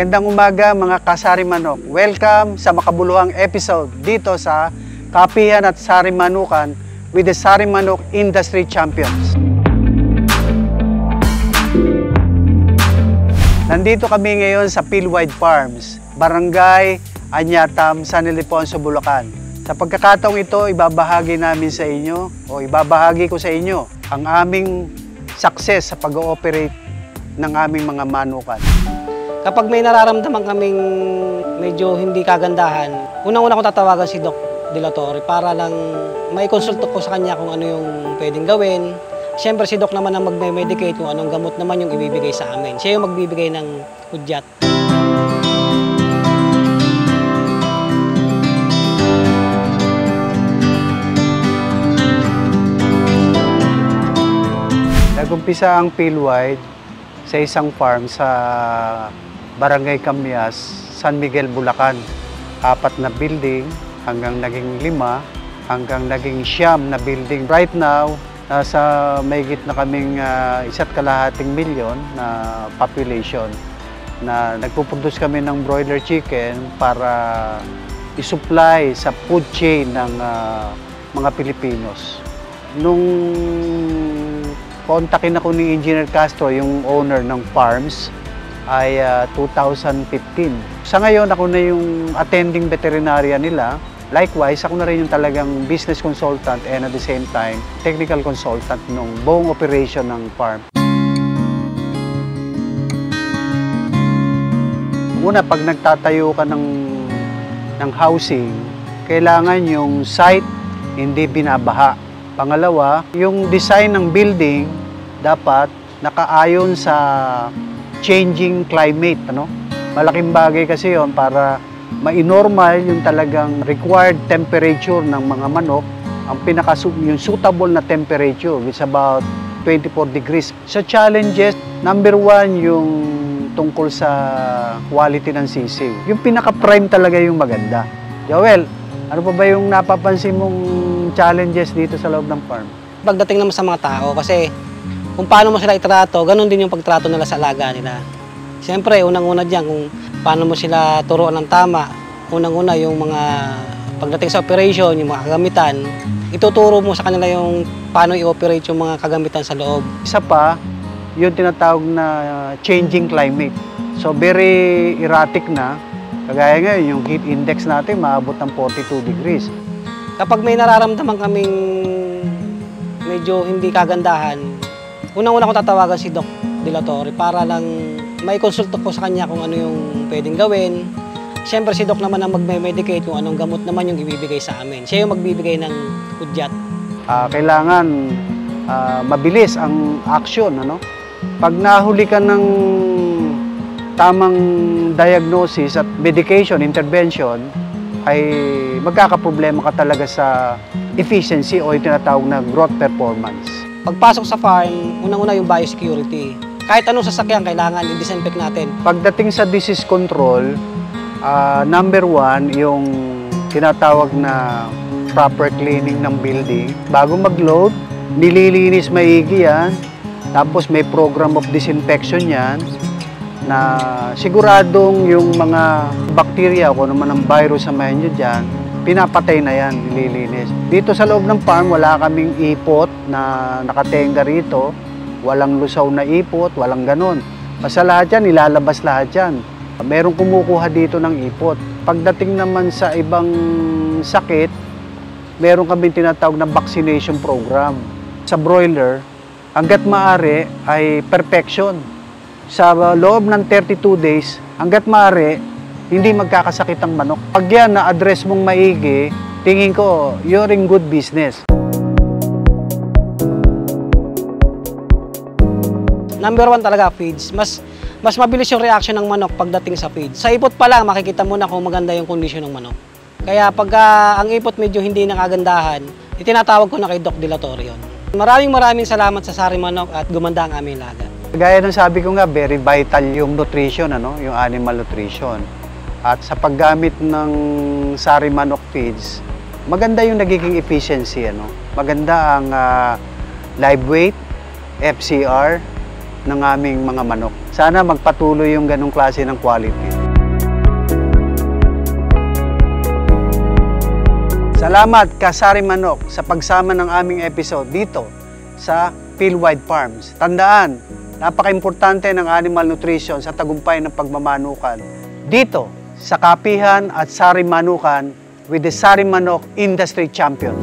Magandang umaga mga kasari manok. Welcome sa makabuluhang episode dito sa Kapihan at Sari Manukan with the Sari Manok Industry Champions. Nandito kami ngayon sa Philwide Farms, Barangay Anyatam, San Ildefonso, Bulacan. Sa pagkakataong ito, ibabahagi namin sa inyo o ibabahagi ko sa inyo ang aming success sa pag-ooperate ng aming mga manukan. Kapag may nararamdaman kaming medyo hindi kagandahan, unang-una ko tatawagan si Doc De La Torre para lang maikonsulto ko sa kanya kung ano yung pwedeng gawin. Siyempre si Doc naman ang magme-medicate kung anong gamot naman yung ibibigay sa amin. Siya yung magbibigay ng hudyat. Nag-umpisa ang Philwide sa isang farm sa Barangay Camyas, San Miguel, Bulacan. 4 na building hanggang naging 5, hanggang naging 9 na building. Right now, nasa mahigit na kaming 1.5 milyon na population na nagpuproduce kami ng broiler chicken para isupply sa food chain ng mga Pilipinos. Nung kontakin ako ni Engineer Castro, yung owner ng farms, ay 2015. Sa ngayon, ako na yung attending veterinarian nila. Likewise, ako na rin yung talagang business consultant and at the same time, technical consultant ng buong operation ng farm. Una, pag nagtatayo ka ng housing, kailangan yung site hindi binabaha. Pangalawa, yung design ng building dapat nakaayon sa changing climate, Malaking bagay kasi yon para ma-normal yung talagang required temperature ng mga manok, yung suitable na temperature, which is about 24 degrees. Sa challenges, number 1 yung tungkol sa quality ng sisiw. Yung pinaka-prime talaga yung maganda. Joel, ano pa ba yung napapansin mong challenges dito sa loob ng farm? Pagdating naman sa mga tao, kasi kung paano mo sila itrato, ganun din yung pagtrato nila sa alaga nila. Siyempre, unang-una dyan, kung paano mo sila turuan ng tama, unang-una yung mga pagdating sa operation, yung mga kagamitan, ituturo mo sa kanila yung paano i-operate yung mga kagamitan sa loob. Isa pa, yung tinatawag na changing climate. So, very erratic na. Kagaya ngayon, yung heat index natin maabot ng 42 degrees. Kapag may nararamdaman kaming medyo hindi kagandahan, unang-una ko tatawagan si Doc De La Torre para lang maikonsulto ko sa kanya kung ano yung pwedeng gawin. Siyempre si Doc naman ang magme-medicate kung anong gamot naman yung ibibigay sa amin. Siya yung magbibigay ng hudyat. Kailangan mabilis ang action, Pag nahuli ka ng tamang diagnosis at medication intervention, ay magkakaproblema ka talaga sa efficiency o yung tinatawag na growth performance. Pagpasok sa farm, unang-una yung biosecurity. Kahit anong sasakyan, kailangan i-disinfect natin. Pagdating sa disease control, number 1, yung tinatawag na proper cleaning ng building. Bago mag-load, nililinis maigi yan. Tapos may program of disinfection yan na siguradong yung mga bacteria o kung naman ang virus sa nyo dyan, pinapatay na yan, nililinis. Dito sa loob ng farm, wala kaming ipot na nakatenga rito. Walang lusaw na ipot, walang ganon. Basta lahat yan, ilalabas lahat yan. Merong kumukuha dito ng ipot. Pagdating naman sa ibang sakit, meron kaming tinatawag na vaccination program. Sa broiler, hanggat maaari ay perfection. Sa loob ng 32 days, hanggat maaari, hindi magkakasakit ang manok. Pag yan na-address mong maigi, tingin ko, you're in good business. Number 1 talaga, feeds. Mas mabilis yung reaction ng manok pagdating sa feeds. Sa ipot pa lang, makikita mo na kung maganda yung kondisyon ng manok. Kaya pag ang ipot medyo hindi nakagandahan, itinatawag ko na kay Doc De La Torre yun. Maraming salamat sa Sari Manok at gumanda ang aming laga. Gaya ng sabi ko nga, very vital yung nutrition, yung animal nutrition. At sa paggamit ng Sari Manok feeds, maganda yung nagiging efficiency, Maganda ang live weight, FCR ng aming mga manok. Sana magpatuloy yung ganong klase ng quality. Salamat Kasari Manok sa pagsama ng aming episode dito sa Philwide Farms. Tandaan, napaka-importante ng animal nutrition sa tagumpay ng pagmamanukan. Dito sa Kapihan at Sari Manukan with the Sari Manok Industry Champion.